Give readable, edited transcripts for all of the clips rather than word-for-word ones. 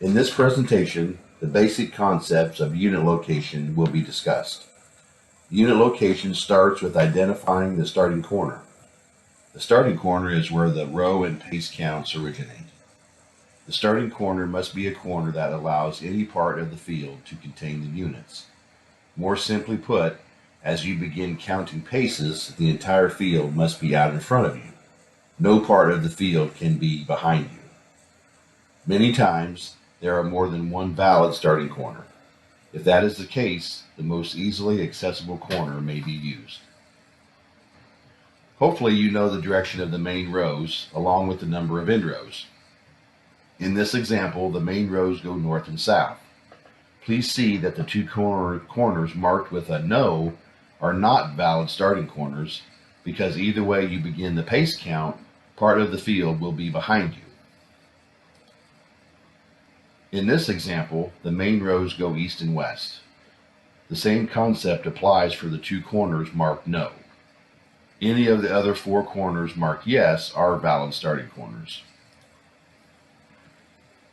In this presentation, the basic concepts of unit location will be discussed. Unit location starts with identifying the starting corner. The starting corner is where the row and pace counts originate. The starting corner must be a corner that allows any part of the field to contain the units. More simply put, as you begin counting paces, the entire field must be out in front of you. No part of the field can be behind you. Many times, there are more than one valid starting corner. If that is the case, the most easily accessible corner may be used. Hopefully you know the direction of the main rows along with the number of end rows. In this example, the main rows go north and south. Please see that the two corners marked with a no are not valid starting corners, because either way you begin the pace count, part of the field will be behind you. In this example, the main rows go east and west. The same concept applies for the two corners marked no. Any of the other four corners marked yes are valid starting corners.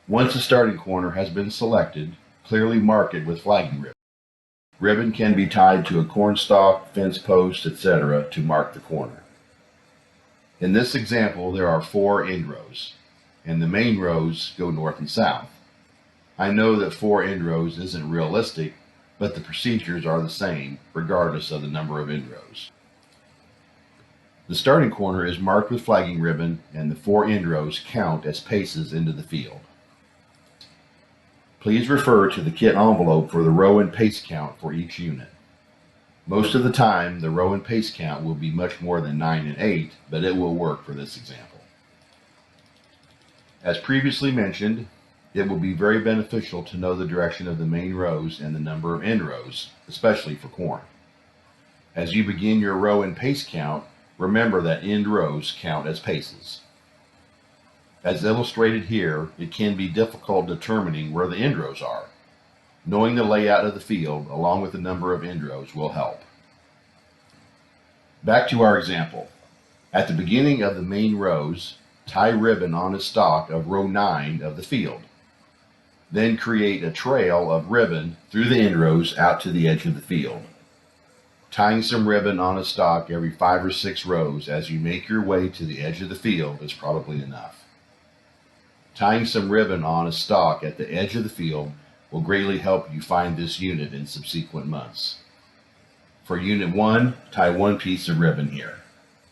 Once a starting corner has been selected, clearly mark it with flagging ribbon. Ribbon can be tied to a cornstalk, fence post, etc. to mark the corner. In this example, there are four end rows, and the main rows go north and south. I know that 4 end rows isn't realistic, but the procedures are the same, regardless of the number of end rows. The starting corner is marked with flagging ribbon, and the 4 end rows count as paces into the field. Please refer to the kit envelope for the row and pace count for each unit. Most of the time, the row and pace count will be much more than 9 and 8, but it will work for this example. As previously mentioned, it will be very beneficial to know the direction of the main rows and the number of end rows, especially for corn. As you begin your row and pace count, remember that end rows count as paces. As illustrated here, it can be difficult determining where the end rows are. Knowing the layout of the field along with the number of end rows will help. Back to our example. At the beginning of the main rows, tie ribbon on a stalk of row 9 of the field. Then create a trail of ribbon through the end rows out to the edge of the field. Tying some ribbon on a stalk every 5 or 6 rows as you make your way to the edge of the field is probably enough. Tying some ribbon on a stalk at the edge of the field will greatly help you find this unit in subsequent months. For Unit 1, tie 1 piece of ribbon here.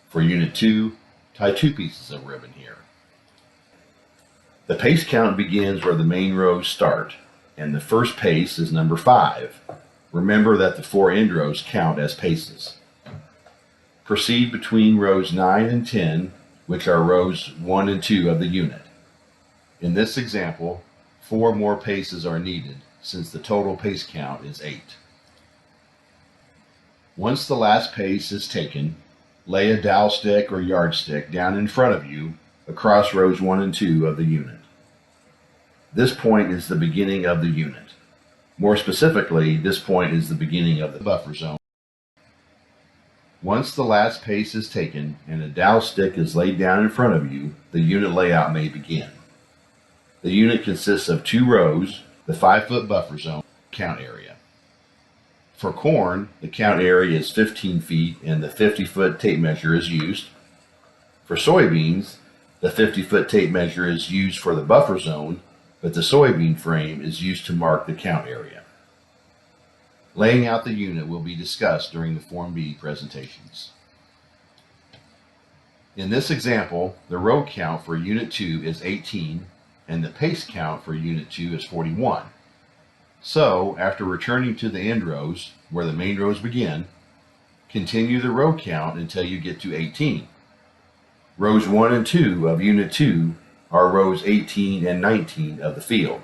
For Unit 2, tie 2 pieces of ribbon here. The pace count begins where the main rows start, and the first pace is number 5. Remember that the 4 end rows count as paces. Proceed between rows 9 and 10, which are rows 1 and 2 of the unit. In this example, 4 more paces are needed, since the total pace count is 8. Once the last pace is taken, lay a dowel stick or yardstick down in front of you across rows 1 and 2 of the unit. This point is the beginning of the unit. More specifically, this point is the beginning of the buffer zone. Once the last pace is taken and a dowel stick is laid down in front of you, the unit layout may begin. The unit consists of 2 rows, the 5-foot buffer zone, count area. For corn, the count area is 15 feet and the 50-foot tape measure is used. For soybeans, the 50-foot tape measure is used for the buffer zone, but the soybean frame is used to mark the count area. Laying out the unit will be discussed during the Form B presentations. In this example, the row count for Unit 2 is 18, and the pace count for Unit 2 is 41. So, after returning to the end rows, where the main rows begin, continue the row count until you get to 18. Rows 1 and 2 of Unit 2 are rows 18 and 19 of the field.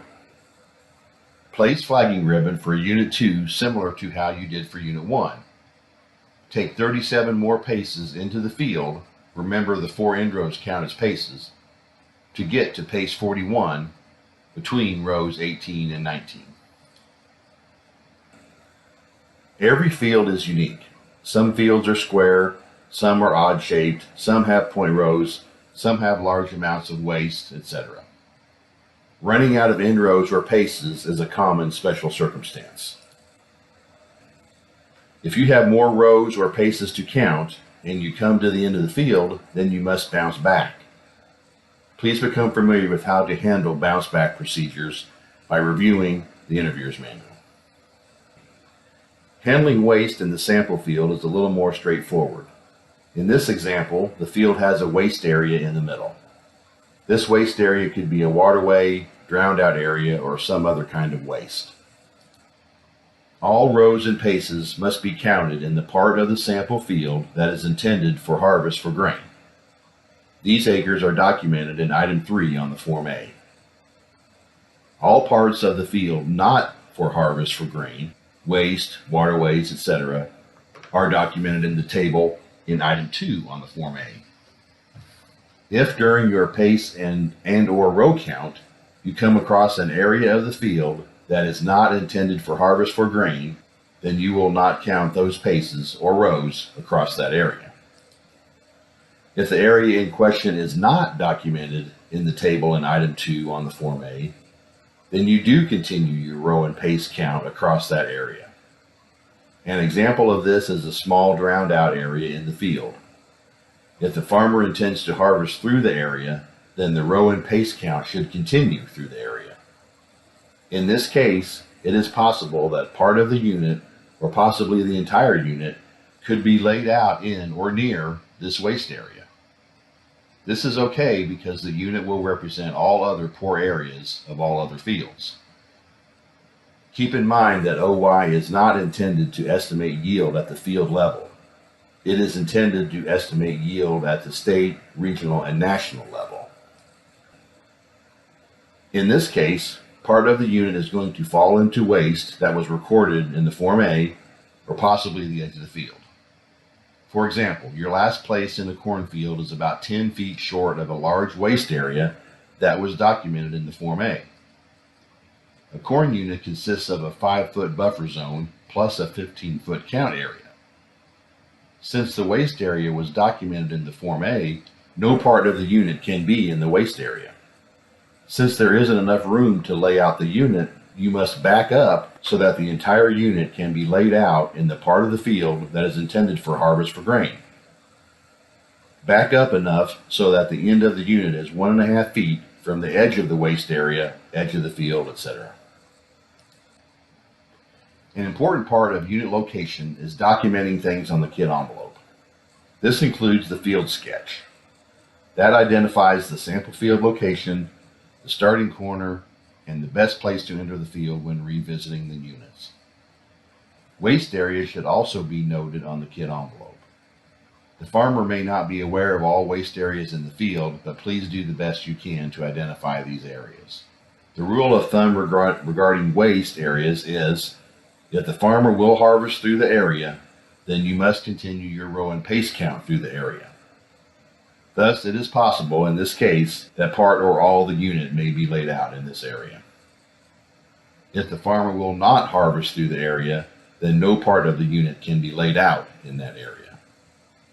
Place flagging ribbon for Unit 2 similar to how you did for Unit 1. Take 37 more paces into the field, remember the 4 end rows count as paces, to get to pace 41 between rows 18 and 19. Every field is unique. Some fields are square, some are odd shaped, some have point rows, some have large amounts of waste, etc. Running out of end rows or paces is a common special circumstance. If you have more rows or paces to count and you come to the end of the field, then you must bounce back. Please become familiar with how to handle bounce back procedures by reviewing the interviewer's manual. Handling waste in the sample field is a little more straightforward. In this example, the field has a waste area in the middle. This waste area could be a waterway, drowned out area, or some other kind of waste. All rows and paces must be counted in the part of the sample field that is intended for harvest for grain. These acres are documented in item 3 on the Form A. All parts of the field not for harvest for grain, waste, waterways, etc., are documented in the table in item 2 on the Form A. If during your pace and or row count you come across an area of the field that is not intended for harvest for grain, then you will not count those paces or rows across that area. If the area in question is not documented in the table in item 2 on the Form A, then you do continue your row and pace count across that area. An example of this is a small drowned out area in the field. If the farmer intends to harvest through the area, then the row and pace count should continue through the area. In this case, it is possible that part of the unit, or possibly the entire unit, could be laid out in or near this waste area. This is okay because the unit will represent all other poor areas of all other fields. Keep in mind that OY is not intended to estimate yield at the field level. It is intended to estimate yield at the state, regional, and national level. In this case, part of the unit is going to fall into waste that was recorded in the Form A or possibly the edge of the field. For example, your last place in the cornfield is about 10 feet short of a large waste area that was documented in the Form A. A corn unit consists of a 5-foot buffer zone plus a 15-foot count area. Since the waste area was documented in the Form A, no part of the unit can be in the waste area. Since there isn't enough room to lay out the unit, you must back up so that the entire unit can be laid out in the part of the field that is intended for harvest for grain. Back up enough so that the end of the unit is 1.5 feet from the edge of the waste area, edge of the field, etc. An important part of unit location is documenting things on the kit envelope. This includes the field sketch. That identifies the sample field location, the starting corner, and the best place to enter the field when revisiting the units. Waste areas should also be noted on the kit envelope. The farmer may not be aware of all waste areas in the field, but please do the best you can to identify these areas. The rule of thumb regarding waste areas is, if the farmer will harvest through the area, then you must continue your row and pace count through the area. Thus, it is possible in this case that part or all the unit may be laid out in this area. If the farmer will not harvest through the area, then no part of the unit can be laid out in that area.